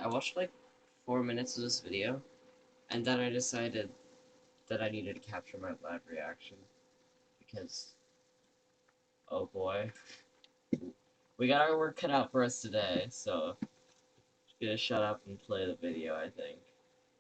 I watched like 4 minutes of this video, and then I decided that I needed to capture my live reaction because, oh boy, we got our work cut out for us today. So just gonna shut up and play the video, I think.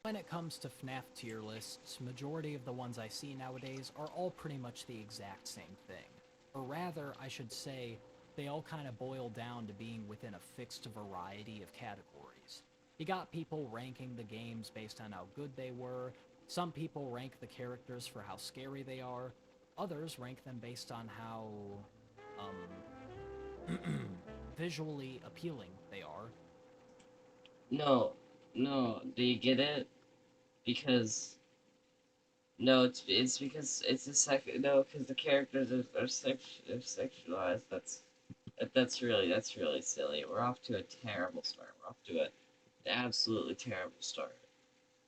When it comes to FNAF tier lists, majority of the ones I see nowadays are all pretty much the exact same thing. Or rather, I should say, they all kind of boil down to being within a fixed variety of categories. You got people ranking the games based on how good they were, some people rank the characters for how scary they are, others rank them based on how, visually appealing they are. No, no, do you get it? Because no, it's because it's a because the characters are sexualized. That's really silly. We're off to a terrible start. We're off to an absolutely terrible start.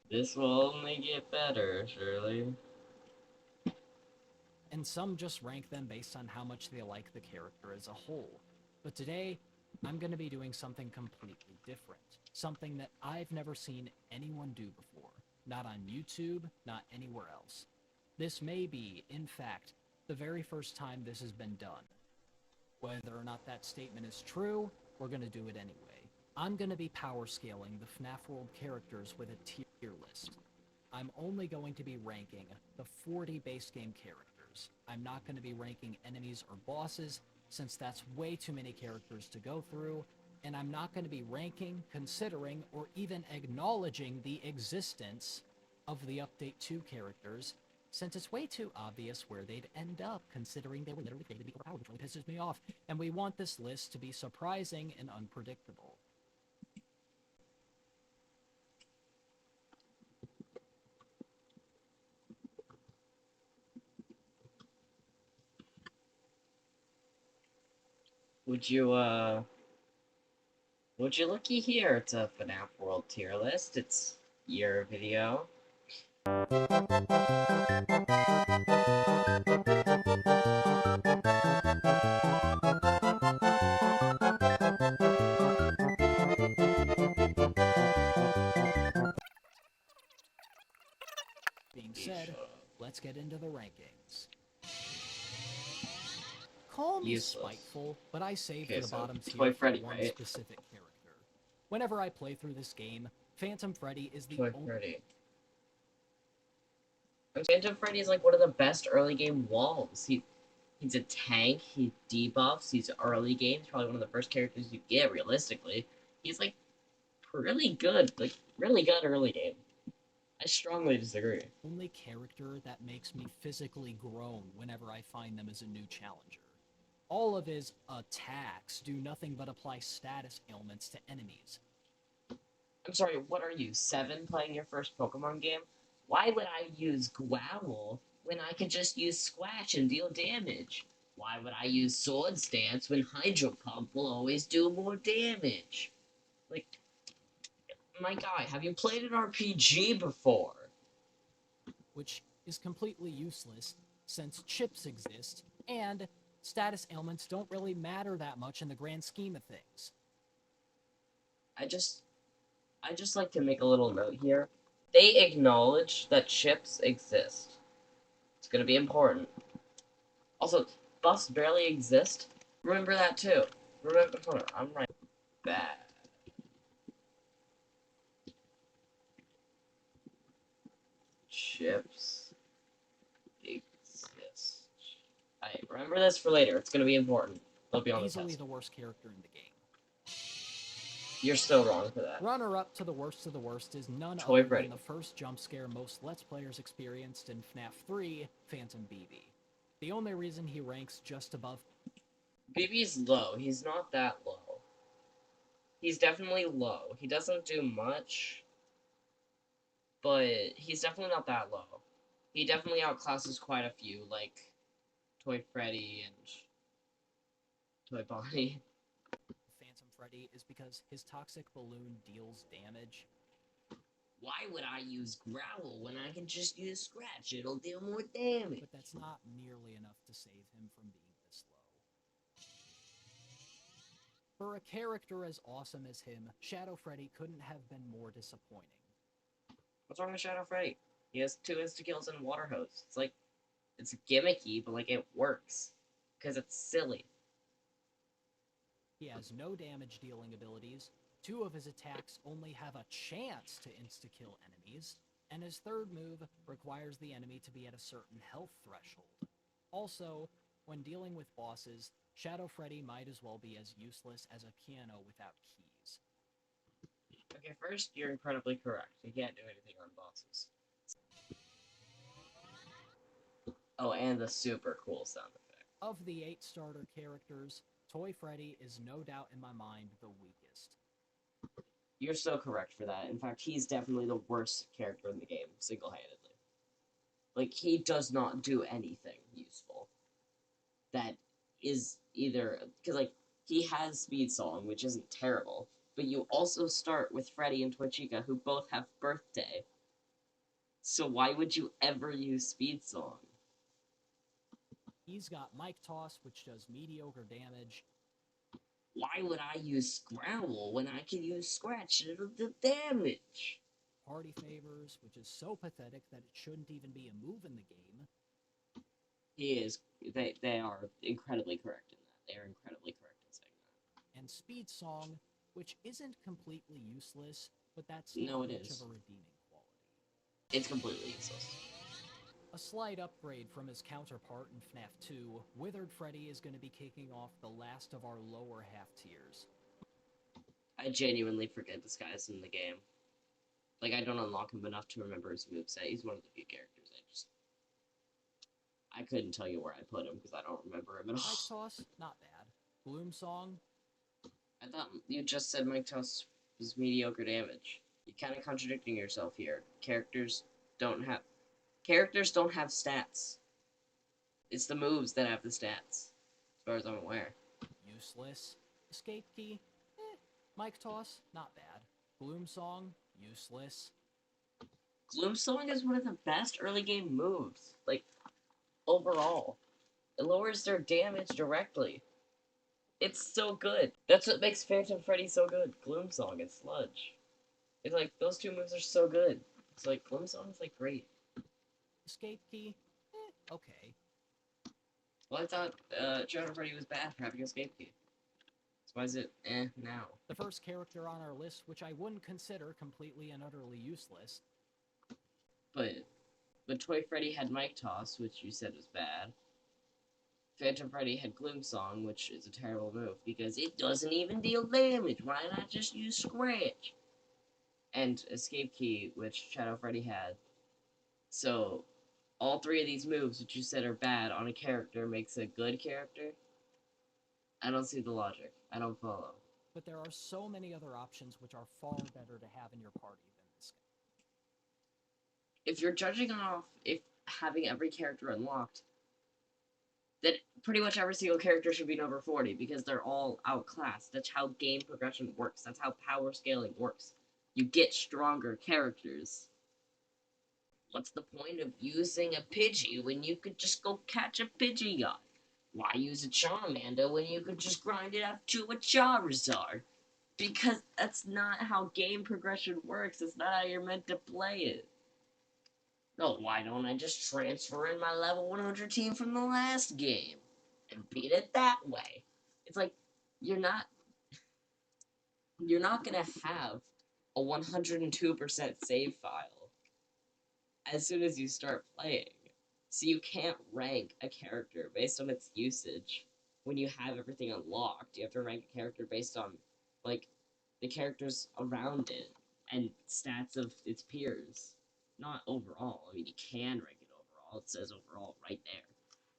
This will only get better, surely. And some just rank them based on how much they like the character as a whole. But today, I'm going to be doing something completely different. Something that I've never seen anyone do before. Not on YouTube, not anywhere else. This may be, in fact, the very first time this has been done. Whether or not that statement is true, we're going to do it anyway. I'm going to be power scaling the FNAF World characters with a tier list. I'm only going to be ranking the 40 base game characters. I'm not going to be ranking enemies or bosses, since that's way too many characters to go through, and I'm not going to be ranking, considering, or even acknowledging the existence of the Update 2 characters, since it's way too obvious where they'd end up, considering they were literally created to be overpowered, which really pisses me off, and we want this list to be surprising and unpredictable. Would you would you looky here? It's a FNAF World tier list. It's your video. Being said, let's get into the rankings. Call me Useless. spiteful, but I saved Okay, the so bottom Toy tier for Freddy, one right? specific character. Whenever I play through this game, Phantom Freddy is the Toy only Freddy. Phantom Freddy is like one of the best early game walls. He's a tank. He debuffs. He's early game. He's probably one of the first characters you get realistically. He's like really good, like really good early game. I strongly disagree. character that makes me physically groan whenever I find them as a new challenger. All of his attacks do nothing but apply status ailments to enemies. I'm sorry, what are you, 7 playing your first Pokemon game? Why would I use Growl when I could just use Squash and deal damage? Why would I use Swords Dance when Hydro Pump will always do more damage? Like, my guy, have you played an RPG before? Which is completely useless since chips exist and status ailments don't really matter that much in the grand scheme of things. I just like to make a little note here. They acknowledge that chips exist. It's gonna be important. Also, buffs barely exist. Remember that too. Remember, hold on, I'm right. Bad. Chips exist. Alright, remember this for later. It's gonna be important. It'll be on the Easily test. the worst character in the game. You're still wrong for that. Runner-up to the worst of the worst is none Toy other Freddy. than the first jump scare most Let's Players experienced in FNAF 3, Phantom BB. The only reason he ranks just above BB's low. He's not that low. He's definitely low. He doesn't do much, but he's definitely not that low. He definitely outclasses quite a few, like Toy Freddy and Toy Bonnie. Phantom Freddy is because his toxic balloon deals damage. Why would I use Growl when I can just use Scratch? It'll deal more damage. But that's not nearly enough to save him from being this low. For a character as awesome as him, Shadow Freddy couldn't have been more disappointing. What's wrong with Shadow Freddy? He has 2 insta-kills and water hose. It's like, it's gimmicky, but like it works. Because it's silly. He has no damage dealing abilities, 2 of his attacks only have a chance to insta-kill enemies, and his third move requires the enemy to be at a certain health threshold. Also, when dealing with bosses, Shadow Freddy might as well be as useless as a piano without keys. Okay, first, you're incredibly correct. You can't do anything on bosses. Oh, and the super cool sound effect. Of the 8 starter characters, Toy Freddy is no doubt in my mind the weakest. You're so correct for that. In fact, he's definitely the worst character in the game, single-handedly. Like, he does not do anything useful. That is either... Because, like, he has Speed Song, which isn't terrible, but you also start with Freddy and Toy Chica, who both have Birthday. So why would you ever use Speed Song? He's got Mike Toss, which does mediocre damage. Why would I use Growl when I can use Scratch and it'll do damage? Party Favors, which is so pathetic that it shouldn't even be a move in the game. He is. They are incredibly correct in that. They are incredibly correct in saying that. And Speed Song, which isn't completely useless, but that's No, not it much is. of a redeeming quality. It's completely useless. A slight upgrade from his counterpart in FNAF 2, Withered Freddy is going to be kicking off the last of our lower half tiers. I genuinely forget this guy's in the game. Like, I don't unlock him enough to remember his moveset. He's one of the few characters I couldn't tell you where I put him because I don't remember him at all. Mike Toss, not bad. Bloom Song. I thought you just said Mike Toss was mediocre damage. You're kind of contradicting yourself here. Characters don't have stats. It's the moves that have the stats, as far as I'm aware. Useless. Escape Key. Mike Toss, not bad. Bloom Song, useless. Gloom Song is one of the best early game moves. Like, overall. It lowers their damage directly. It's so good. That's what makes Phantom Freddy so good. Gloom Song and Sludge. It's like, those 2 moves are so good. It's like, Gloom Song is like great. Escape Key, okay. Well, I thought Shadow Freddy was bad for having Escape Key. So why is it now? The first character on our list, which I wouldn't consider completely and utterly useless. But Toy Freddy had Mike Toss, which you said was bad. Phantom Freddy had Gloom Song, which is a terrible move because it doesn't even deal damage. Why not just use Scratch? And Escape Key, which Shadow Freddy had. So, all 3 of these moves, which you said are bad on a character, makes a good character? I don't see the logic. I don't follow. But there are so many other options which are far better to have in your party than this guy. If you're judging off if having every character unlocked, then pretty much every single character should be number 40 because they're all outclassed. That's how game progression works. That's how power scaling works. You get stronger characters. What's the point of using a Pidgey when you could just go catch a Pidgeot? Why use a Charmander when you could just grind it up to a Charizard? Because that's not how game progression works. It's not how you're meant to play it. No, why don't I just transfer in my level 100 team from the last game and beat it that way? It's like, you're not gonna have a 102% save file as soon as you start playing. So you can't rank a character based on its usage when you have everything unlocked. You have to rank a character based on, like, the characters around it and stats of its peers. Not overall. I mean, you can rank it overall. It says overall right there.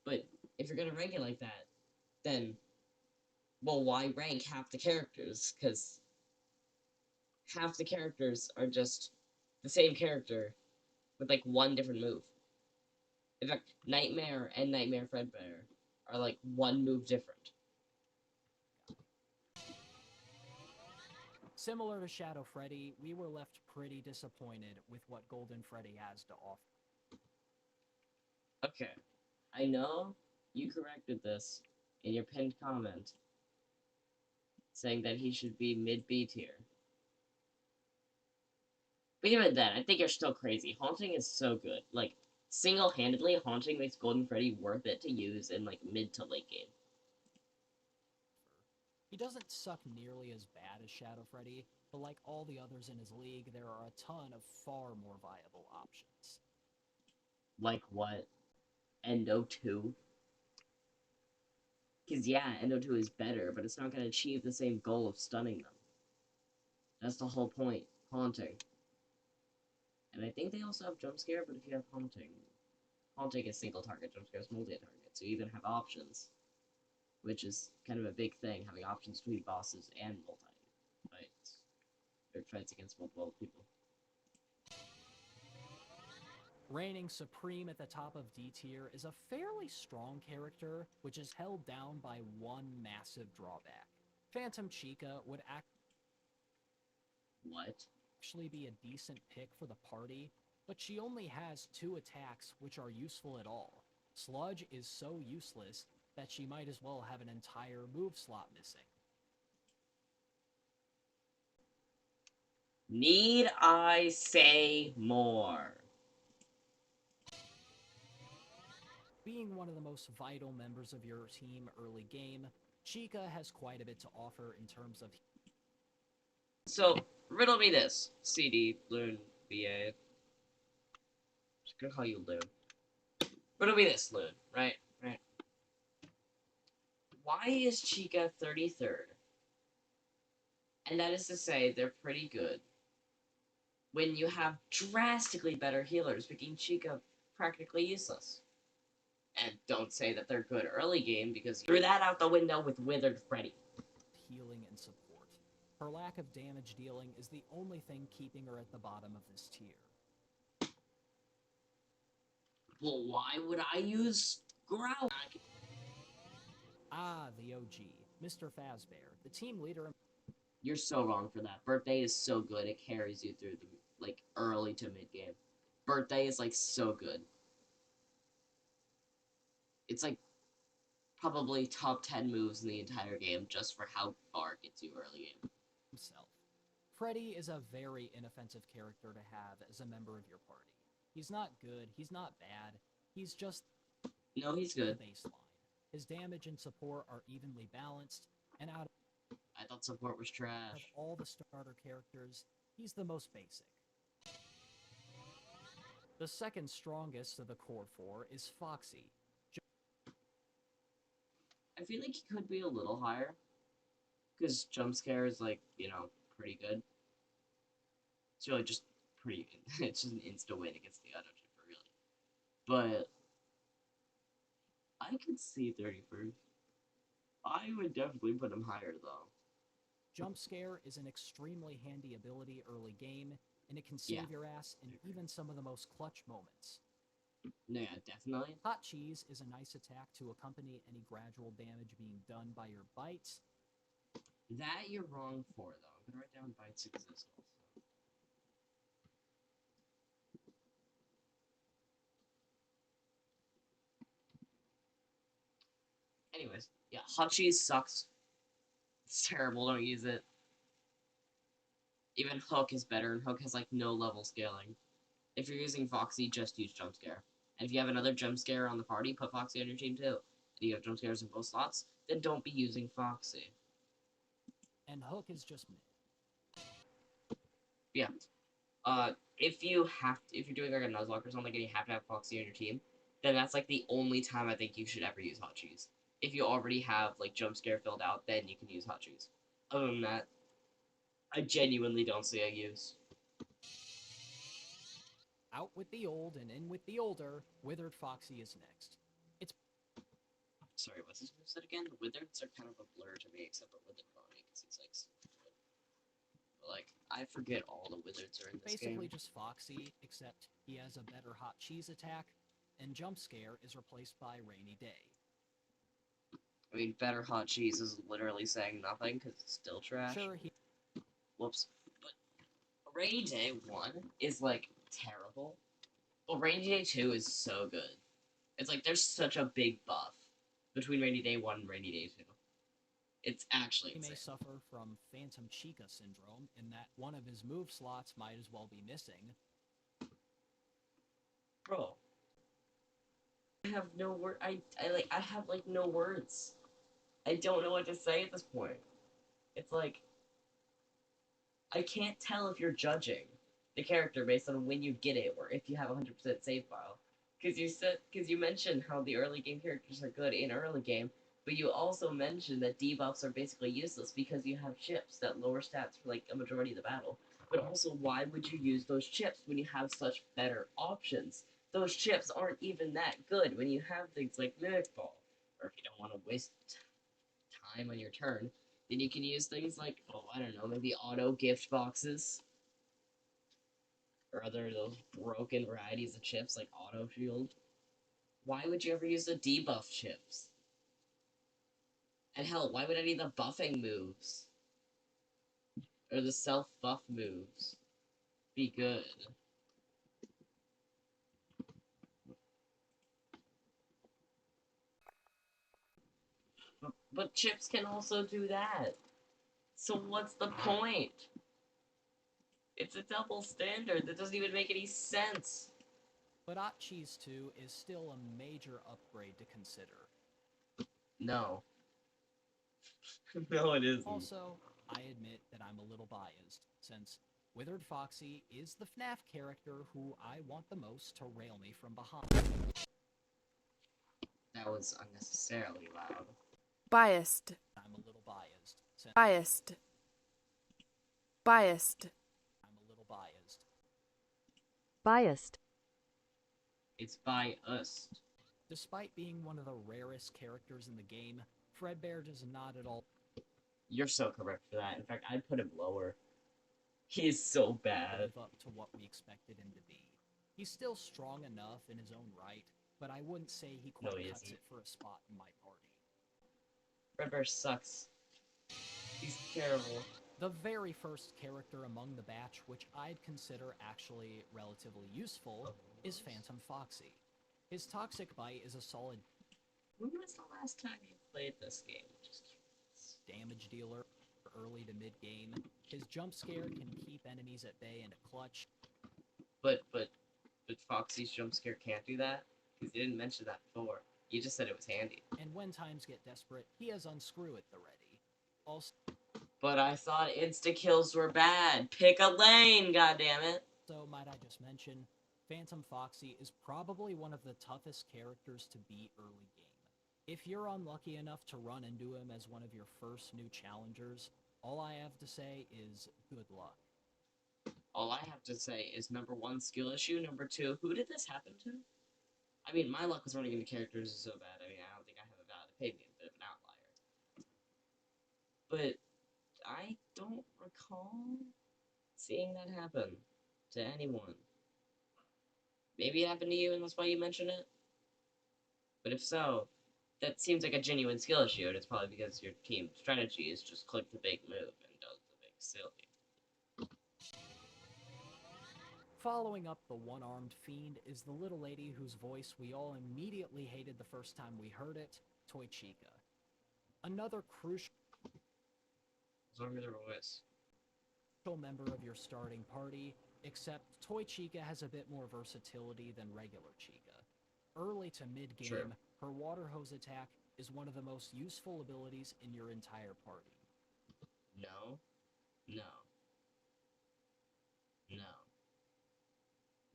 But if you're gonna rank it like that, then, well, why rank half the characters? Because half the characters are just the same character with, like, one different move. In fact, Nightmare and Nightmare Fredbear are, like, one move different. Similar to Shadow Freddy, we were left pretty disappointed with what Golden Freddy has to offer. Okay, I know you corrected this in your pinned comment, saying that he should be mid B tier. But even then, I think you're still crazy. Haunting is so good. Like, single-handedly, Haunting makes Golden Freddy worth it to use in, like, mid to late game. He doesn't suck nearly as bad as Shadow Freddy, but like all the others in his league, there are a ton of far more viable options. Like what? Endo 2? Because, yeah, Endo 2 is better, but it's not going to achieve the same goal of stunning them. That's the whole point. Haunting. And I think they also have Jump Scare, but if you have Haunting, Haunting is single target, Jump Scare is multi-target, so you even have options. Which is kind of a big thing, having options between bosses and multi-fights. Or fights against multiple people. Reigning supreme at the top of D tier is a fairly strong character, which is held down by one massive drawback. Phantom Chica would What? actually be a decent pick for the party, but she only has 2 attacks which are useful at all. Sludge is so useless that she might as well have an entire move slot missing. Need I say more? Being one of the most vital members of your team early game, Chica has quite a bit to offer in terms of. So, riddle me this. CD, Loon, BA. Just gonna call you Loon. Riddle me this, Loon. Right? Right. Why is Chica 33rd? And that is to say, they're pretty good. When you have drastically better healers, making Chica practically useless. And don't say that they're good early game, because you threw that out the window with Withered Freddy. Healing and support. Her lack of damage dealing is the only thing keeping her at the bottom of this tier. Well, why would I use Growl? Ah, the OG, Mr. Fazbear, the team leader. You're so wrong for that. Birthday is so good, it carries you through the, like, early to mid game. Birthday is, like, so good. It's, like, probably top 10 moves in the entire game just for how far it gets you early game. Himself. Freddy is a very inoffensive character to have as a member of your party. He's not good, he's not bad, he's just No, he's the good. baseline. His damage and support are evenly balanced, and out I thought support was of trash. all the starter characters, he's the most basic. The second strongest of the core 4 is Foxy. I feel like he could be a little higher. Because jump scare is, like, you know, pretty good. It's really just pretty. It's just an insta win against the auto for really. But I could see 31st. I would definitely put him higher though. Jump Scare is an extremely handy ability early game, and it can save your ass in even some of the most clutch moments. No, yeah, definitely. Hot Cheese is a nice attack to accompany any gradual damage being done by your bites. That you're wrong for though. I'm gonna write down bites exist also. Anyways, yeah, hot cheese sucks. It's terrible, don't use it. Even Hook is better, and Hook has like no level scaling. If you're using Foxy, just use Jump Scare. And if you have another Jump Scare on the party, put Foxy on your team too. If you have Jump Scares in both slots, then don't be using Foxy. And Hook is just mid. Yeah. If you're doing like a Nuzlocke or something and you have to have Foxy on your team, then that's like the only time I think you should ever use Hot Cheese. If you already have like Jump Scare filled out, then you can use Hot Cheese. Other than that, I genuinely don't see a use. Out with the old and in with the older, Withered Foxy is next. Sorry, what's his moveset again? The Withers are kind of a blur to me, except for Withered Bonnie, because he's like so good. But, like, I forget all the Withers are in this Basically game. just Foxy, except he has a better Hot Cheese attack, and Jump Scare is replaced by Rainy Day. I mean, better Hot Cheese is literally saying nothing, because it's still trash. Sure, Whoops. But Rainy Day 1 is, like, terrible. But Rainy Day 2 is so good. It's like, there's such a big buff between Rainy Day 1 and Rainy Day 2. It's actually He may insane. suffer from Phantom Chica syndrome in that one of his move slots might as well be missing. Bro, I have no word. I have like no words. I don't know what to say at this point. It's like I can't tell if you're judging the character based on when you get it or if you have a 100% save file. Because you mentioned how the early game characters are good in early game, but you also mentioned that debuffs are basically useless because you have chips that lower stats for like a majority of the battle. But also, why would you use those chips when you have such better options? Those chips aren't even that good when you have things like Mimic Ball. Or if you don't want to waste time on your turn, then you can use things like, oh, I don't know, maybe auto gift boxes or other those broken varieties of chips like auto shield. Why would you ever use the debuff chips? And hell, why would any of the buffing moves or the self buff moves be good? But chips can also do that. So what's the point? It's a double standard that doesn't even make any sense. But Hot Cheese 2 is still a major upgrade to consider. No. No, it isn't. Also, I admit that I'm a little biased, since Withered Foxy is the FNAF character who I want the most to rail me from behind. That was unnecessarily loud. Biased. I'm a little biased, since Biased. Biased. I'm a little biased. Biased. It's by us. Despite being one of the rarest characters in the game, Fredbear does not at all You're so correct for that. In fact, I'd put him lower. He's so bad. live up to what we expected him to be. He's still strong enough in his own right, but I wouldn't say he quite he cuts isn't. it for a spot in my party. Fredbear sucks. He's terrible. The very first character among the batch which I'd consider actually relatively useful is Phantom Foxy. His Toxic Bite is a solid When was the last time you played this game? Just curious. damage dealer early to mid game. His jump scare can keep enemies at bay in a clutch. But Foxy's jump scare can't do that? Because you didn't mention that before. You just said it was handy. And when times get desperate, he has Unscrew at the ready. Also, But I thought insta kills were bad. Pick a lane, goddammit. might I just mention, Phantom Foxy is probably one of the toughest characters to beat early game. If you're unlucky enough to run into him as one of your first new challengers, all I have to say is good luck. All I have to say is number one, skill issue. Number two, who did this happen to? I mean, my luck with running into characters is so bad. I mean, I don't think I have a valid opinion, a bit of an outlier. But I don't recall seeing that happen to anyone. Maybe it happened to you, and that's why you mention it. But if so, that seems like a genuine skill issue, and it's probably because your team strategy is just click the big move and does the big silly. Following up the one-armed fiend is the little lady whose voice we all immediately hated the first time we heard it, Toy Chica. Another crucial What's wrong with her voice? member of your starting party, except Toy Chica has a bit more versatility than regular Chica. Early to mid-game, True. her water hose attack is one of the most useful abilities in your entire party. No. No. No.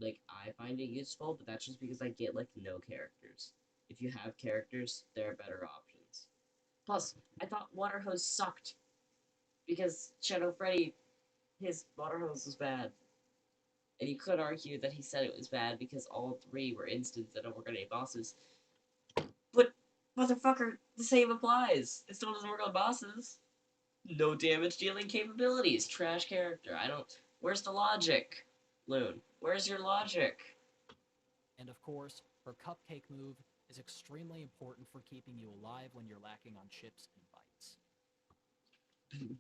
Like, I find it useful, but that's just because I get, like, no characters. If you have characters, there are better options. Plus, I thought Water Hose sucked. Because Shadow Freddy, his Water Hose was bad. And you could argue that he said it was bad because all three were instants that don't work on any bosses. But, motherfucker, the same applies. It still doesn't work on bosses. No damage dealing capabilities. Trash character. I don't... Where's the logic, Loon? Where's your logic? And of course, her cupcake move is extremely important for keeping you alive when you're lacking on chips and bites.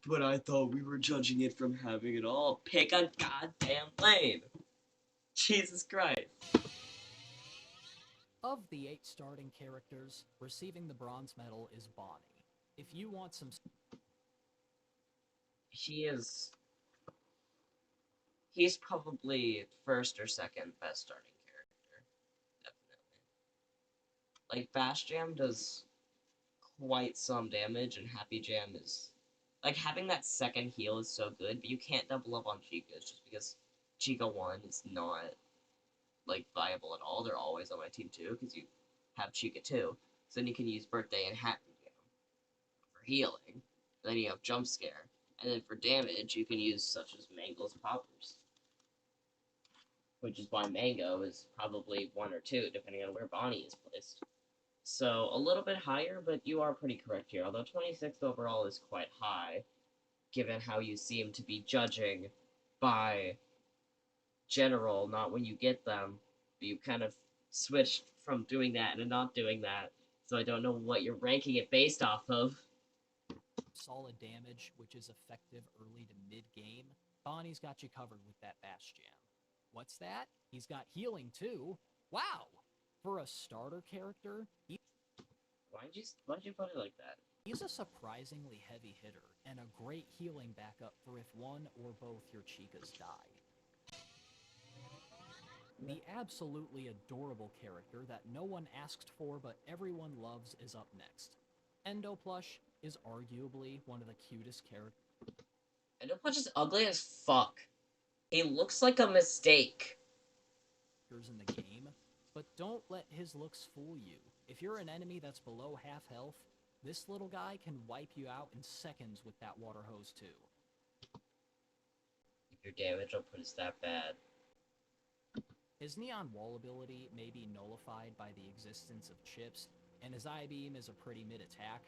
But I thought we were judging it from having it all. Pick a goddamn lane! Jesus Christ. Of the 8 starting characters, receiving the bronze medal is Bonnie. If you want some he's probably first or second best starting character. Definitely. Like Bash Jam does quite some damage, and Happy Jam is like having that second heal is so good, but you can't double up on Chicas just because Chica 1 is not like viable at all. They're always on my team too, because you have Chica 2. So then you can use Birthday and Happy Jam for healing. And then you have Jump Scare. And then for damage, you can use such as Mango's Poppers. Which is why Mango is probably 1 or 2, depending on where Bonnie is placed. So a little bit higher, but you are pretty correct here. Although 26th overall is quite high, given how you seem to be judging by general, not when you get them. But you kind of switched from doing that and not doing that. So I don't know what you're ranking it based off of. solid damage, which is effective early to mid-game, Bonnie's got you covered with that Bash Jam. What's that? He's got healing too. Wow! For a starter character, Why'd you put it like that? he's a surprisingly heavy hitter and a great healing backup for if one or both your Chicas die. The absolutely adorable character that no one asked for but everyone loves is up next. Endo Plush is arguably one of the cutest characters Endopunch is ugly as fuck. He looks like a mistake. in the game, but don't let his looks fool you. If you're an enemy that's below half health, this little guy can wipe you out in seconds with that water hose too. If your damage output is that bad. His Neon Wall ability may be nullified by the existence of chips, and his I-Beam is a pretty mid-attack.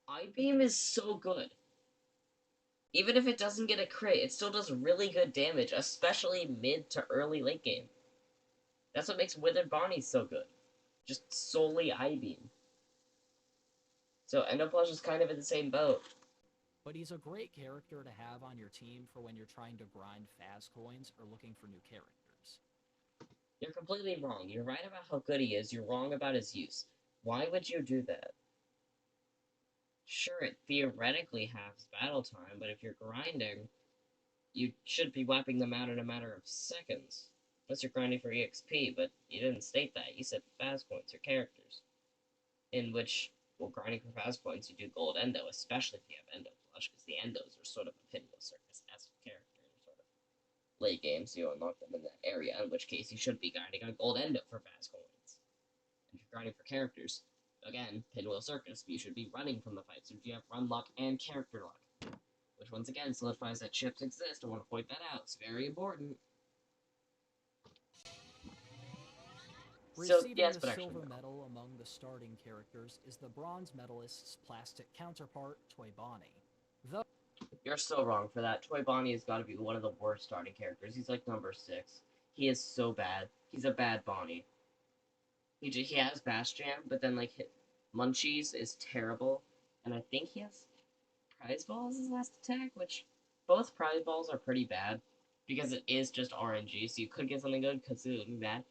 I-Beam is so good. Even if it doesn't get a crit, it still does really good damage, especially mid to early late game. That's what makes Withered Bonnie so good. Just solely I-Beam. So Endoplush is kind of in the same boat. But he's a great character to have on your team for when you're trying to grind Faz coins or looking for new characters. You're completely wrong. You're right about how good he is, you're wrong about his use. Why would you do that? Sure, it theoretically halves battle time, but if you're grinding, you should be wiping them out in a matter of seconds. Unless you're grinding for EXP, but you didn't state that. You said Faz points or characters. In which, well, grinding for Faz points, you do Gold Endo, especially if you have Endo Flush, because the Endos are sort of a Pinwheel Circus-esque character in sort of late game, so you unlock them in that area, in which case you should be grinding on Gold Endo for Faz coins. And if you're grinding for characters, again, Pinwheel Circus, you should be running from the fight, so you have run luck and character luck. Which once again solidifies that chips exist. I want to point that out. It's very important. Receiving yes, the but actually silver no. medal among the starting characters is the bronze medalist's plastic counterpart, Toy Bonnie. Though You're so wrong for that. Toy Bonnie has got to be one of the worst starting characters. He's like number 6. He is so bad. He's a bad Bonnie. He has Bash Jam, but then like Munchies is terrible, and I think he has Prize Ball as his last attack, which both Prize Balls are pretty bad because it is just RNG, so you could get something good because it would be bad.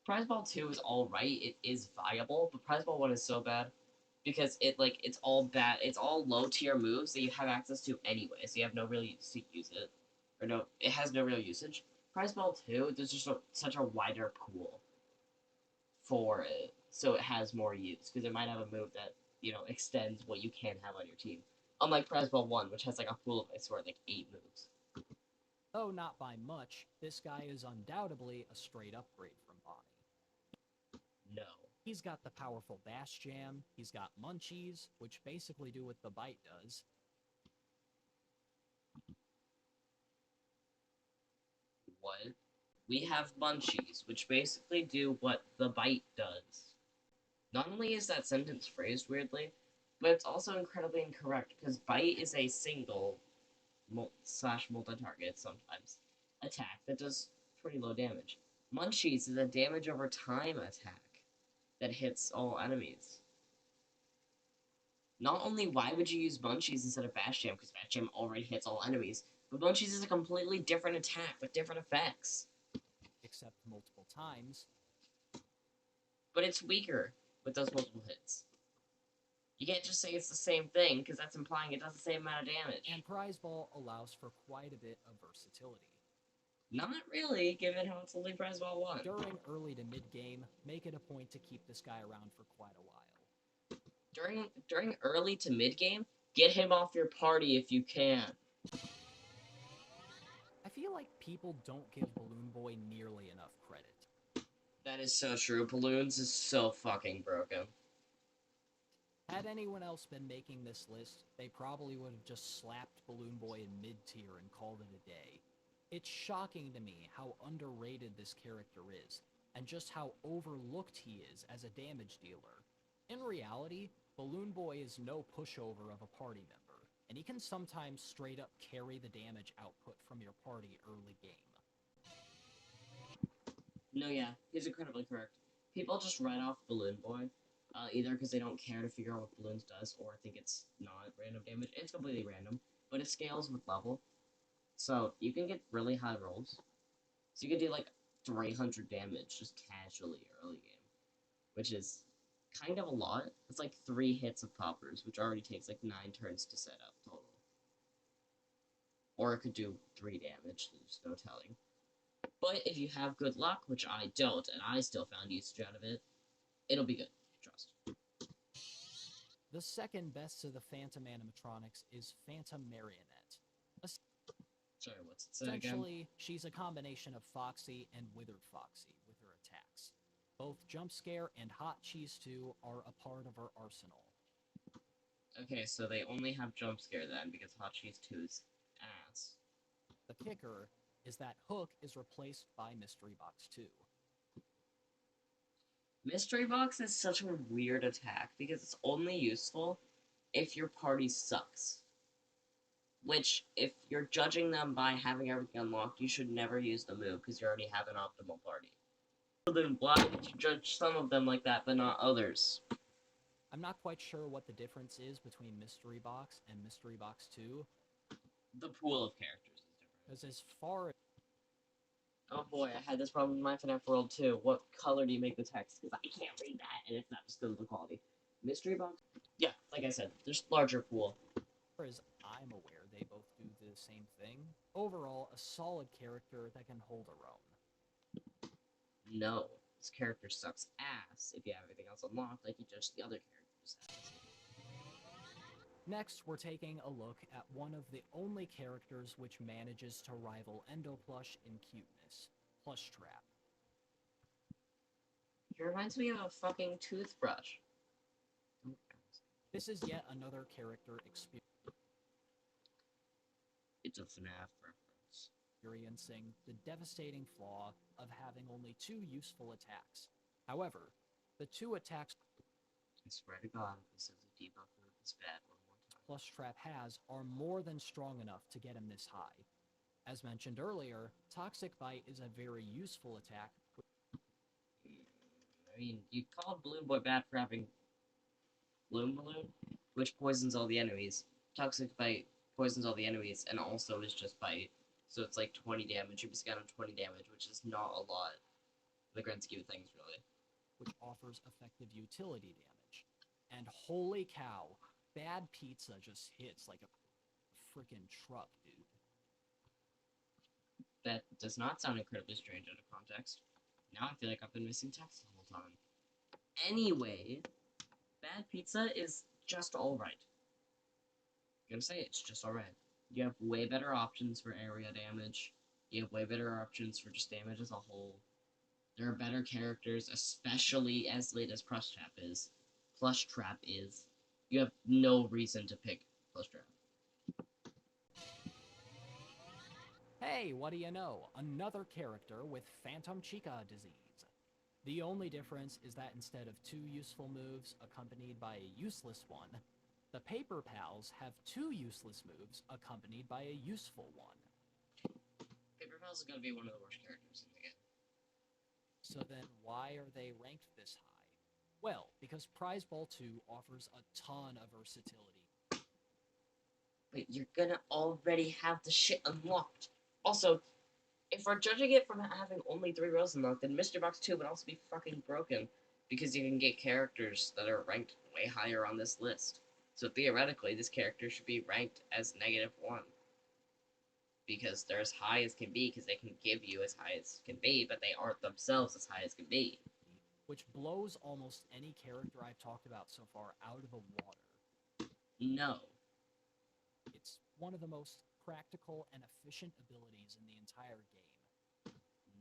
Prize Ball 2 is alright, it is viable, but Prize Ball 1 is so bad because it's all bad, it's all low tier moves that you have access to anyway, so you have no real use to use it. Or no, it has no real usage. Prize Ball 2, there's just such a wider pool for it, so it has more use, because it might have a move that, extends what you can have on your team. Unlike Prize Ball 1, which has like a pool of, I swear, like 8 moves. Though not by much, this guy is undoubtedly a straight upgrade from Bonnie. No. He's got the powerful Bash Jam, he's got Munchies, which basically do what the Bite does. What? We have Munchies, which basically do what the Bite does. Not only is that sentence phrased weirdly, but it's also incredibly incorrect, because Bite is a single slash multi-target sometimes attack that does pretty low damage. Munchies is a damage over time attack that hits all enemies. Not only why would you use Munchies instead of Bash Jam, because Bash Jam already hits all enemies, but Munchies is a completely different attack with different effects. Except multiple times. But it's weaker with those multiple hits. You can't just say it's the same thing, because that's implying it does the same amount of damage. And Prize Ball allows for quite a bit of versatility. Not really, given how it's only Prize Ball 1. During early to mid game, make it a point to keep this guy around for quite a while. During early to mid game, get him off your party if you can. I feel like people don't give Balloon Boy nearly enough credit. That is so true. Balloons is so fucking broken. Had anyone else been making this list, they probably would have just slapped Balloon Boy in mid-tier and called it a day. It's shocking to me how underrated this character is, and just how overlooked he is as a damage dealer. In reality, Balloon Boy is no pushover of a party member, and he can sometimes straight up carry the damage output from your party early game. No, yeah, he's incredibly correct. People just write off Balloon Boy, either because they don't care to figure out what balloons does, or think it's not random damage. It's completely random, but it scales with level. So you can get really high rolls. So you can do like 300 damage just casually early game, which is kind of a lot. It's like 3 hits of poppers, which already takes like 9 turns to set up total. Or it could do 3 damage, there's no telling. But if you have good luck, which I don't, and I still found usage out of it, it'll be good. Trust. The second best of the Phantom animatronics is Phantom Marionette. Sorry, what's it say again? Essentially, she's a combination of Foxy and Withered Foxy with her attacks. Both Jump Scare and Hot Cheese 2 are a part of her arsenal. Okay, so they only have Jump Scare then, because Hot Cheese 2's ass. The kicker is that Hook is replaced by Mystery Box 2. Mystery Box is such a weird attack, because it's only useful if your party sucks. Which, if you're judging them by having everything unlocked, you should never use the move, because you already have an optimal party. Then why would you judge some of them like that, but not others? I'm not quite sure what the difference is between Mystery Box and Mystery Box 2. The pool of characters is different. Because as far as... Oh boy, I had this problem in my FNAF World too. What color do you make the text? Because I can't read that, and it's not just because of the quality. Mystery Box? Yeah, like I said, there's larger pool. As I'm aware, they both do the same thing. Overall, a solid character that can hold her own. No, this character sucks ass if you have everything else unlocked, like you judge the other characters has. Next, we're taking a look at one of the only characters which manages to rival Endoplush in cuteness, Plush Trap. He reminds me of a fucking toothbrush. This is yet another character It's a FNAF reference. experiencing the devastating flaw of having only 2 useful attacks. However, the 2 attacks I swear to God, if this is a debuff move this bad one more time. Plush Trap has are more than strong enough to get him this high. As mentioned earlier, Toxic Bite is a very useful attack. I mean, you called Balloon Boy bad for having Bloom Balloon, which poisons all the enemies. Toxic Bite poisons all the enemies, and also is just Bite. So it's like 20 damage. You just got him 20 damage, which is not a lot in the grand scheme of things, really. Which offers effective utility damage. And holy cow, Bad Pizza just hits like a freaking truck, dude. That does not sound incredibly strange out of context. Now I feel like I've been missing text the whole time. Anyway, Bad Pizza is just alright. I'm gonna say it's just alright. You have way better options for area damage. You have way better options for just damage as a whole. There are better characters, especially as late as Plush Trap is. Plush Trap is. You have no reason to pick Plush Trap. Hey, what do you know? Another character with Phantom Chica disease. The only difference is that instead of 2 useful moves accompanied by a useless one, the Paper Pals have 2 useless moves accompanied by a useful one. Paper Pals is gonna be one of the worst characters in the game. So then why are they ranked this high? Well, because Prize Ball 2 offers a ton of versatility. But you're gonna already have the shit unlocked. Also, if we're judging it from having only 3 rows unlocked, then Mystery Box 2 would also be fucking broken. because you can get characters that are ranked way higher on this list. So theoretically, this character should be ranked as -1 because they're as high as can be because they can give you as high as can be, but they aren't themselves as high as can be. Which blows almost any character I've talked about so far out of the water. No. It's one of the most practical and efficient abilities in the entire game.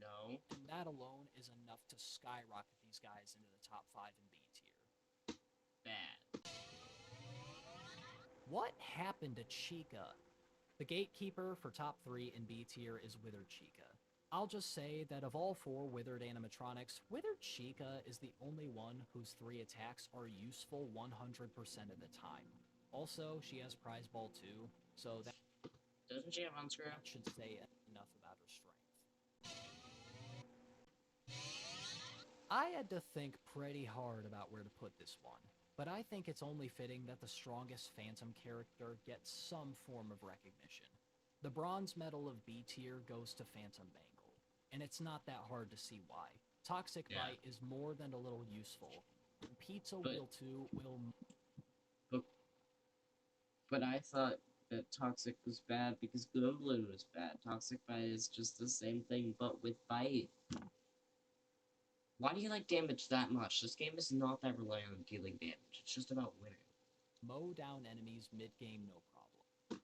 No. And that alone is enough to skyrocket these guys into the top 5 in B tier. Bad. What happened to Chica? The gatekeeper for top 3 in B tier is Withered Chica. I'll just say that of all 4 Withered animatronics, Withered Chica is the only one whose 3 attacks are useful 100% of the time. Also, she has Prize Ball too, so that Doesn't she have Unscrew? should say enough about her strength. I had to think pretty hard about where to put this one, but I think it's only fitting that the strongest Phantom character gets some form of recognition. The bronze medal of B tier goes to Phantom Mangle, and it's not that hard to see why. Toxic Yeah. Bite is more than a little useful. Pizza But- Wheel 2 will... But I thought that Toxic was bad because Goblin was bad. Toxic Bite is just the same thing, but with Bite. Why do you like damage that much? This game is not that reliant on dealing damage. It's just about winning. mow down enemies mid-game no problem.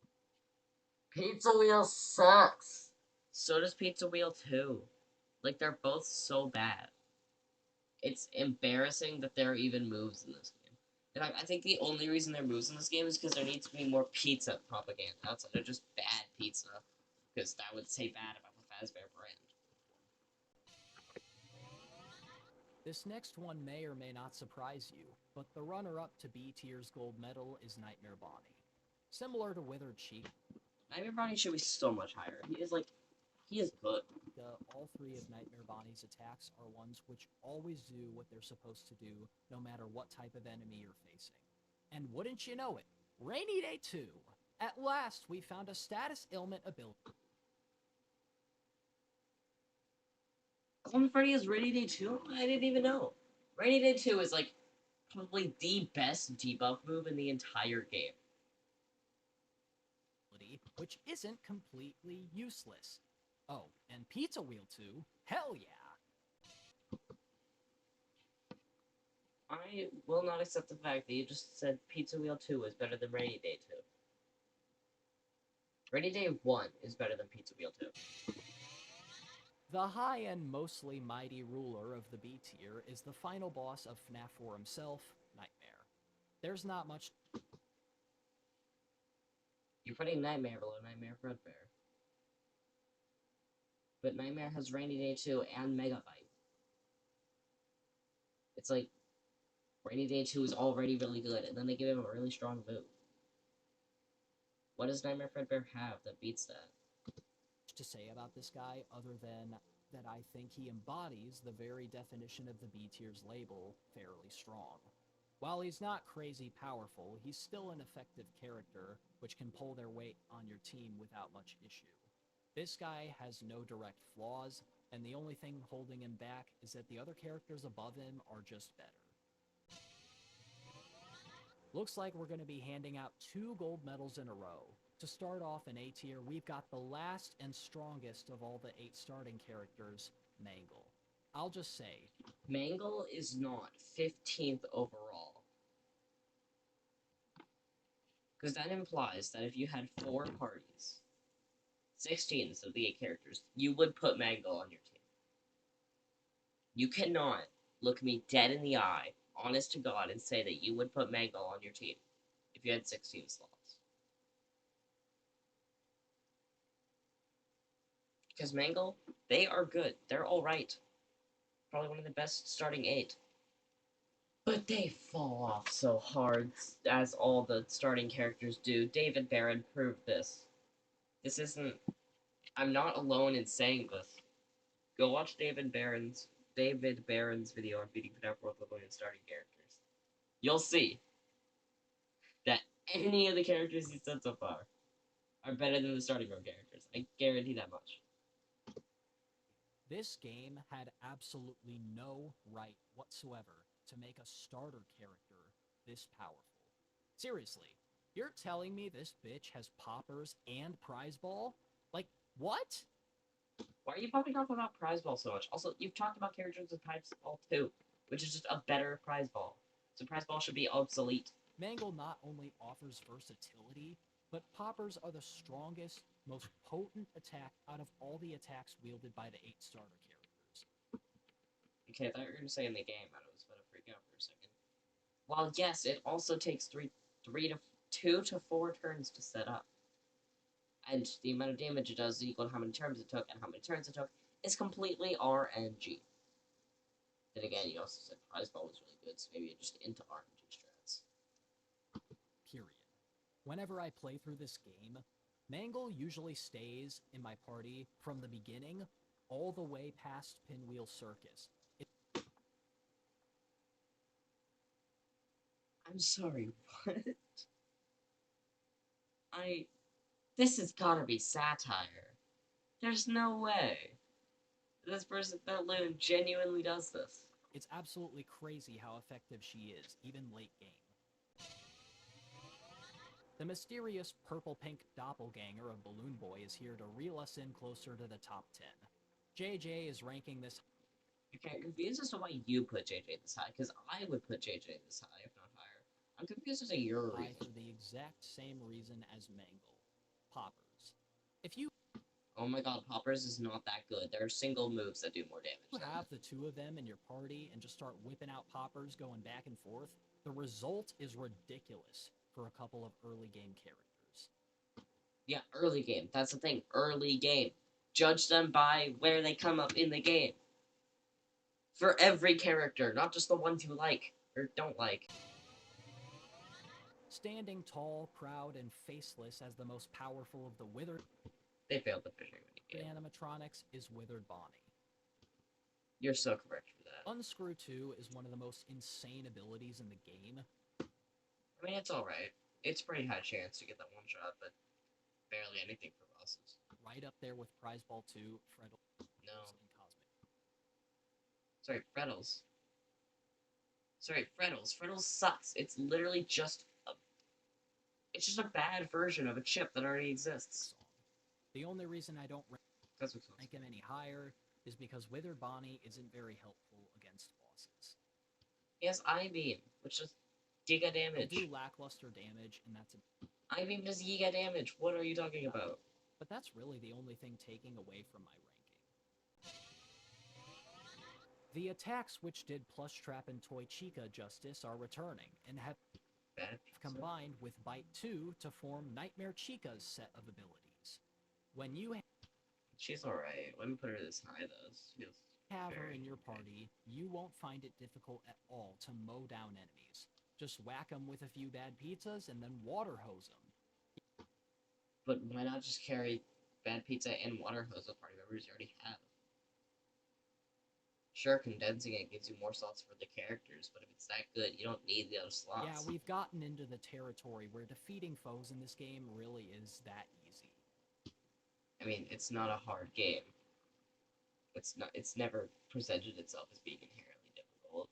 Pizza Wheel sucks. So does Pizza Wheel 2. Like, they're both so bad. It's embarrassing that there are even moves in this game. And I think the only reason there are moves in this game is because there needs to be more pizza propaganda outside of just bad pizza. Because that would say bad about the Fazbear brand. This next one may or may not surprise you, but the runner-up to B tier's gold medal is Nightmare Bonnie. Similar to Withered Chica, Nightmare Bonnie should be so much higher. He is good. all 3 of Nightmare Bonnie's attacks are ones which always do what they're supposed to do, no matter what type of enemy you're facing. And wouldn't you know it, Rainy Day 2! At last, we found a status ailment ability. Golden Freddy has Rainy Day 2? I didn't even know. Rainy Day 2 is like probably the best debuff move in the entire game. Which isn't completely useless. Oh, and Pizza Wheel 2? Hell yeah! I will not accept the fact that you just said Pizza Wheel 2 is better than Rainy Day 2. Rainy Day 1 is better than Pizza Wheel 2. The high and mostly mighty ruler of the B tier is the final boss of FNAF 4 himself, Nightmare. There's not much... You're putting Nightmare below Nightmare Fredbear. But Nightmare has Rainy Day 2 and Megabyte. It's like, Rainy Day 2 is already really good, and then they give him a really strong move. What does Nightmare Fredbear have that beats that? to say about this guy other than that I think he embodies the very definition of the B tier's label, fairly strong. While he's not crazy powerful, he's still an effective character which can pull their weight on your team without much issue. This guy has no direct flaws, and the only thing holding him back is that the other characters above him are just better. Looks like we're going to be handing out 2 gold medals in a row. To start off in A tier, we've got the last and strongest of all the 8 starting characters, Mangle. I'll just say, Mangle is not 15th overall. Because that implies that if you had 4 parties, 16 of the 8 characters, you would put Mangle on your team. You cannot look me dead in the eye, honest to God, and say that you would put Mangle on your team if you had 16 slots. Because Mangle, they are good. They're alright. Probably one of the best starting 8. But they fall off so hard, as all the starting characters do. David Barron proved this. This isn't... I'm not alone in saying this. Go watch David Barron's video on beating FNAF World with Williams starting characters. You'll see that any of the characters he's said so far are better than the starting row characters. I guarantee that much. this game had absolutely no right whatsoever to make a starter character this powerful. Seriously, you're telling me this bitch has poppers and prize ball? Like, what? Why are you popping off about prize ball so much? Also, you've talked about characters with prize ball too, which is just a better prize ball. So prize ball should be obsolete. Mangle not only offers versatility, but poppers are the strongest, most potent attack out of all the attacks wielded by the 8 starter characters. Okay, I thought you were gonna say in the game. I was about to freak out for a second. While yes, it also takes 2 to 4 turns to set up. And the amount of damage it does is equal to how many turns it took, and how many turns it took is completely RNG. Then again, you also said prize ball was really good, so maybe you're just into RNG strats. Period. Whenever I play through this game, Mangle usually stays in my party from the beginning all the way past Pinwheel Circus. I'm sorry, what? This has gotta be satire. There's no way. That loon genuinely does this. It's absolutely crazy how effective she is, even late game. The mysterious purple-pink doppelganger of Balloon Boy is here to reel us in closer to the top 10. JJ is ranking this. Okay, I'm confused as to why you put JJ this high, because I would put JJ this high, if not higher. I'm confused as to your high reason. for the exact same reason as Mangle. Poppers. If you Oh my god, Poppers is not that good. There are single moves that do more damage than have that. the two of them in your party and just start whipping out poppers going back and forth, the result is ridiculous for a couple of early game characters. Yeah, early game. That's the thing. Early game. Judge them by where they come up in the game. For every character, not just the ones you like or don't like. Standing tall, proud, and faceless as the most powerful of the withered They failed the fishing minigame. animatronics is Withered Bonnie. You're so correct for that. Unscrew 2 is one of the most insane abilities in the game. I mean, it's alright. It's pretty high chance to get that one shot, but barely anything for bosses. Right up there with Prize Ball 2, Freddle, No. and Cosmic. Sorry, Freddles. Sorry, Freddles. Freddles sucks. It's literally just a... It's just a bad version of a chip that already exists. Song. The only reason I don't That's what's rank him any higher is because Withered Bonnie isn't very helpful against bosses. He has I-Beam, which does giga He'll damage. do lackluster damage, and that's I-Beam does giga damage. What are you talking about? but that's really the only thing taking away from my ranking. The attacks which did Plush Trap and Toy Chica justice are returning, and have Bad combined with Bite 2 to form Nightmare Chica's set of abilities. When you She's alright. Wouldn't put her this high, though. She was have her very in your okay. party, you won't find it difficult at all to mow down enemies. Just whack them with a few bad pizzas and then water hose them. But why not just carry bad pizza and water hose with party members you already have? Sure, condensing it gives you more slots for the characters, but if it's that good, you don't need the other slots. Yeah, we've gotten into the territory where defeating foes in this game really is that easy. I mean, it's not a hard game. It's never presented itself as being inherently difficult.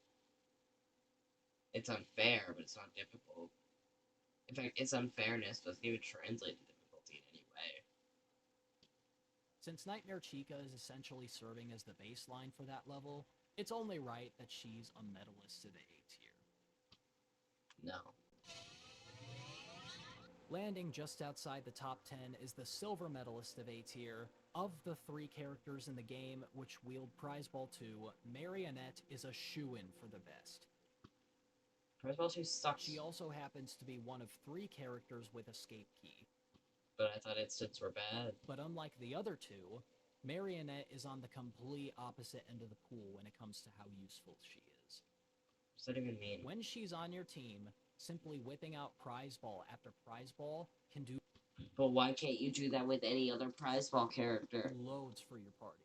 It's unfair, but it's not difficult. In fact, its unfairness doesn't even translate to difficulty in any way. Since Nightmare Chica is essentially serving as the baseline for that level, it's only right that she's a medalist to the A tier. No. Landing just outside the top 10 is the silver medalist of A tier. Of the 3 characters in the game which wield Prize Ball 2, Marionette is a shoo-in for the best. Prize Ball 2 sucks, She also happens to be one of 3 characters with Escape Key. but I thought instants were bad. But unlike the other 2, Marionette is on the complete opposite end of the pool when it comes to how useful she is. What does that even mean? When she's on your team, simply whipping out Prize Ball after Prize Ball can do But why can't you do that with any other Prize Ball character? loads for your party.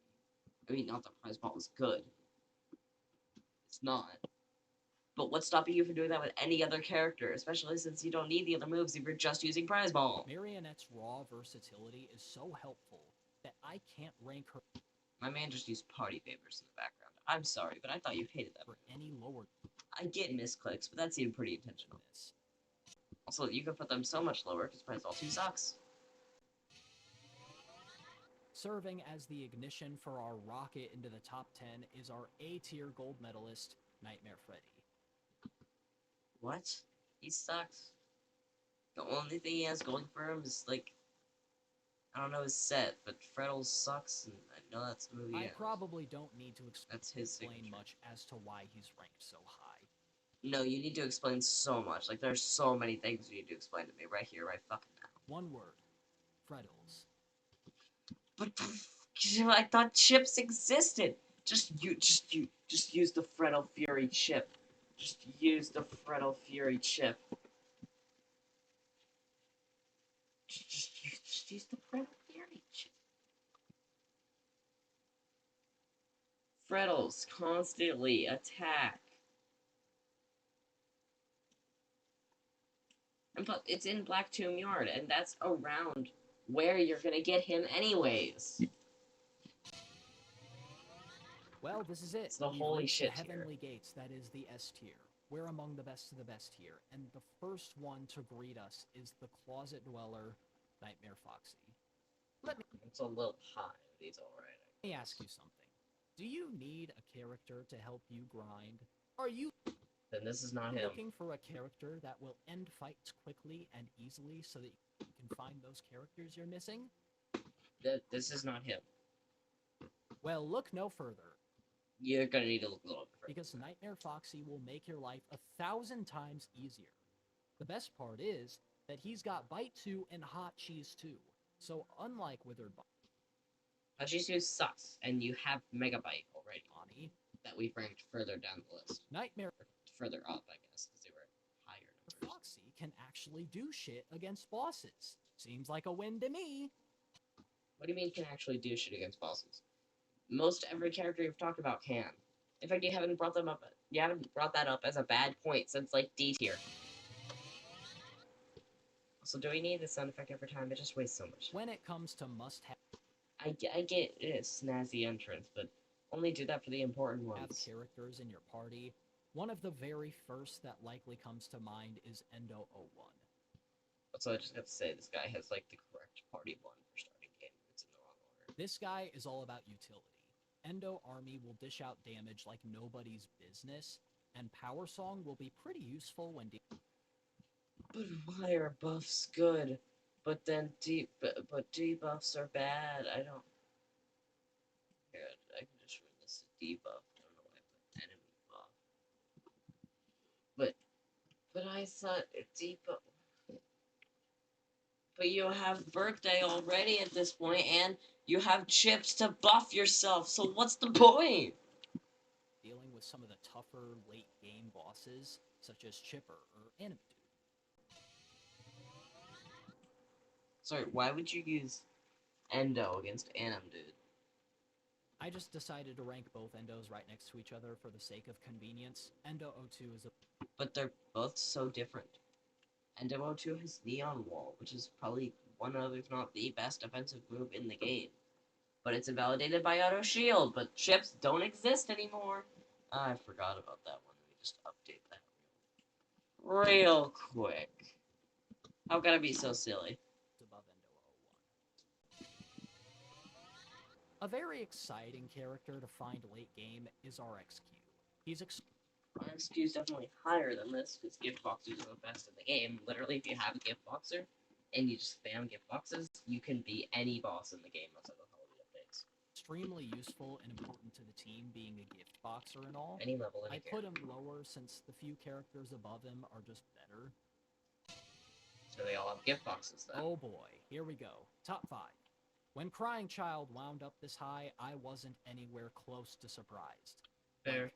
I mean, not that Prize Ball is good. It's not. But what's stopping you from doing that with any other character, especially since you don't need the other moves if you're just using Prize Ball? Marionette's raw versatility is so helpful that I can't rank her My man just used party favors in the background. I'm sorry, but I thought you hated them. for any lower. I get misclicks, but that seemed pretty intentional. This. Also, you can put them so much lower because Prize All 2 sucks. Serving as the ignition for our rocket into the top 10 is our A-tier gold medalist, Nightmare Freddy. What? He sucks. The only thing he has going for him is, like, I don't know his set, but Freddle sucks, and I know that's the movie. I probably don't need to That's his explain signature. much as to why he's ranked so high. No, you need to explain so much. Like, there's so many things you need to explain to me right here, right fucking now. One word. Freddles. But I thought chips existed. Just use the Freddle Fury chip. Just use the Freddle Fury chip. Just use the Freddle Fury chip. Freddles constantly attack. And plus, it's in Black Tomb Yard, and that's around where you're gonna get him anyways. Well, this is it. It's the We've holy reached shit the tier. heavenly gates. That is the S tier. We're among the best of the best here, and the first one to greet us is the closet dweller, Nightmare Foxy. It's a little high, but he's alright. Let me ask you something. Do you need a character to help you grind? Are you Then this is not him. looking for a character that will end fights quickly and easily so that you can find those characters you're missing? This is not him. Well, look no further, You're gonna need to look a little bit further. because Nightmare Foxy will make your life 1,000 times easier. The best part is that he's got Bite 2 and Hot Cheese 2. So unlike Withered Hachisu sucks, and you have Megabyte already Bonnie, that we've ranked further down the list. Nightmare Or further up, I guess, because they were higher numbers. Foxy can actually do shit against bosses. Seems like a win to me. What do you mean can actually do shit against bosses? Most every character you've talked about can. In fact, you haven't brought them up. You haven't brought that up as a bad point since like D tier. So do we need the sound effect every time? It just wastes so much. When it comes to must-have I get it, snazzy entrance, but only do that for the important ones. characters in your party, one of the very first that likely comes to mind is Endo 01. So I just have to say, this guy has like the correct party one for starting game. It's in the wrong order. This guy is all about utility. Endo Army will dish out damage like nobody's business, and Power Song will be pretty useful when But why are buffs good? But then but debuffs are bad. I don't. Here, I can just run this debuff. I don't know why I put enemy buff. But I thought debuff. But you have birthday already at this point, and you have chips to buff yourself. So what's the point? dealing with some of the tougher late game bosses, such as Chipper or Animdude. Sorry, why would you use Endo against Animdude? I just decided to rank both Endos right next to each other for the sake of convenience. Endo 02 is a But they're both so different. Endo 02 has Neon Wall, which is probably one of, if not the best defensive move in the game. But it's invalidated by Auto Shield, but chips don't exist anymore. I forgot about that one. Let me just update that real quick. How can I be so silly? above Endo 01. A very exciting character to find late game is RXQ. He's RXQ is definitely higher than this, because gift boxers are the best in the game. Literally, if you have a gift boxer, and you just spam gift boxes, you can beat any boss in the game outside of holiday updates. extremely useful and important to the team, being a gift boxer and all. Any level, any I character. put him lower since the few characters above him are just better. So they all have gift boxes then. Oh boy, here we go. Top 5. When Crying Child wound up this high, I wasn't anywhere close to surprised. Fair.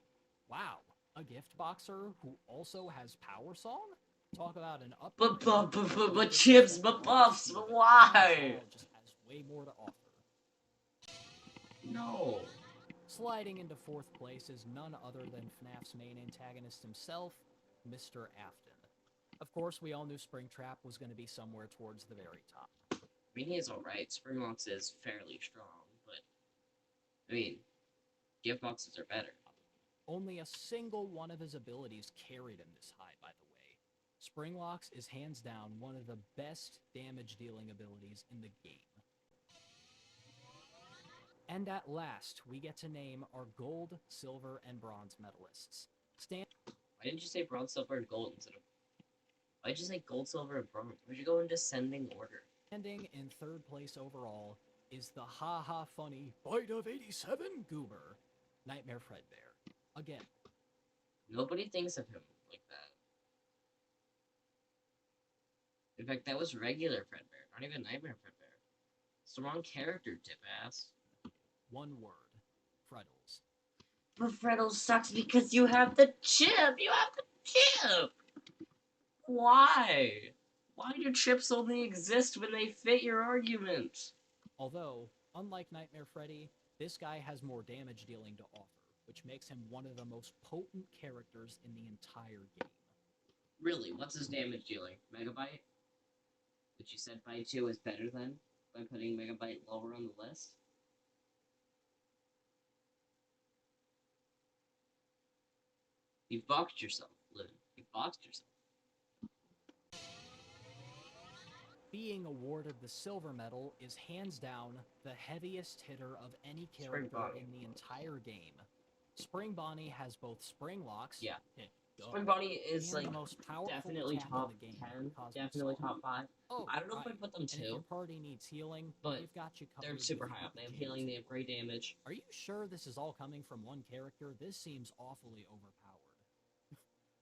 Wow, a gift boxer who also has Power Song? Talk about an up. But chips, but buffs, but why? Just has way more to offer. No. Sliding into 4th place is none other than FNAF's main antagonist himself, Mr. Afton. Of course, we all knew Springtrap was going to be somewhere towards the very top. I mean, he is alright. Springbox is fairly strong, but I mean, gift boxes are better. Only a single one of his abilities carried him this high, by the way. Springlocks is hands down one of the best damage dealing abilities in the game. And at last, we get to name our gold, silver, and bronze medalists. Why didn't you say bronze, silver, and gold instead of... Why did you say gold, silver, and bronze? Why'd you go in descending order? Standing in third place overall is the ha-ha funny Bite of 87 goober, Nightmare Fredbear. Again. Nobody thinks of him like that. In fact, that was regular Fredbear, not even Nightmare Fredbear. It's the wrong character, dip-ass. One word. Freddles. But Freddles sucks because you have the chip! You have the chip! Why? Why do chips only exist when they fit your argument? Although, unlike Nightmare Freddy, this guy has more damage dealing to offer, which makes him one of the most potent characters in the entire game. Really, what's his damage dealing? Megabyte? Which you said Bite 2 is better than by putting Megabyte lower on the list? You boxed yourself, Lynn. You boxed yourself. Being awarded the silver medal is hands down the heaviest hitter of any character Bonnie. in the entire game. Spring Bonnie has both Springlocks. Yeah. Duh, Spring Bonnie is and like the most powerful definitely attack top in the game, 10, Cosmic definitely Storm. top 5. Oh, I don't know if right. I put them And if your 2. party needs healing, but we've got you covered. They're super with high up. They have Jam healing, they 2. have great damage. Are you sure this is all coming from one character? This seems awfully overpowered.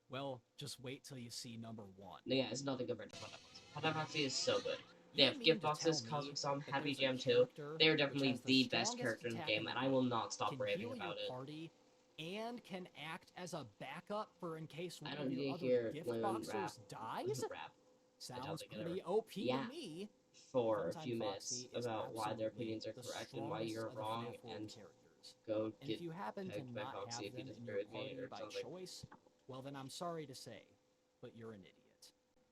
Well, just wait till you see number 1. Yeah, it's nothing compared to Patafoxy. Patafoxy is so good. They You have mean gift to boxes, tell me Cosmic Storm, that Happy there's a Jam 2. character They are which definitely has the best strongest character in the attack game, the and I will not stop can raving heal about your it. party and can act as a backup for in case one I of don't need your to hear other gift Lemon boxers rap. dies? Rap Sounds they get pretty OP Yeah. to me. for a Funtime few minutes Foxy is about why their absolutely opinions are the correct and why strongest you're of the wrong, FNAF world and characters. go And get if you happen to pegged by not Foxy have if you them in disagree your with me party or by something. choice, well then I'm sorry to say, but you're an idiot.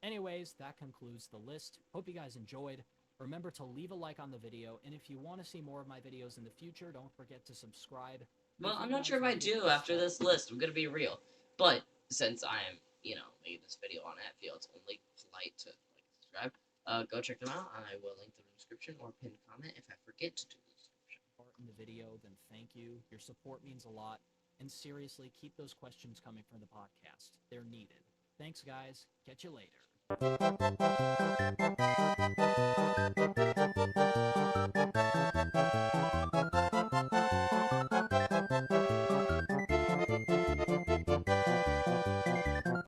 Anyways, that concludes the list. Hope you guys enjoyed. Remember to leave a like on the video, and if you want to see more of my videos in the future, don't forget to subscribe. Well, If I'm you not guys sure if I made it do this after far- this list. I'm gonna be real. But since I am, making this video on Atfield, it's only polite to subscribe. Go check them out. I will link them in the description or pinned comment if I forget to do the description. part in the video, then thank you. Your support means a lot. And seriously, keep those questions coming from the podcast. They're needed. Thanks, guys. Catch you later.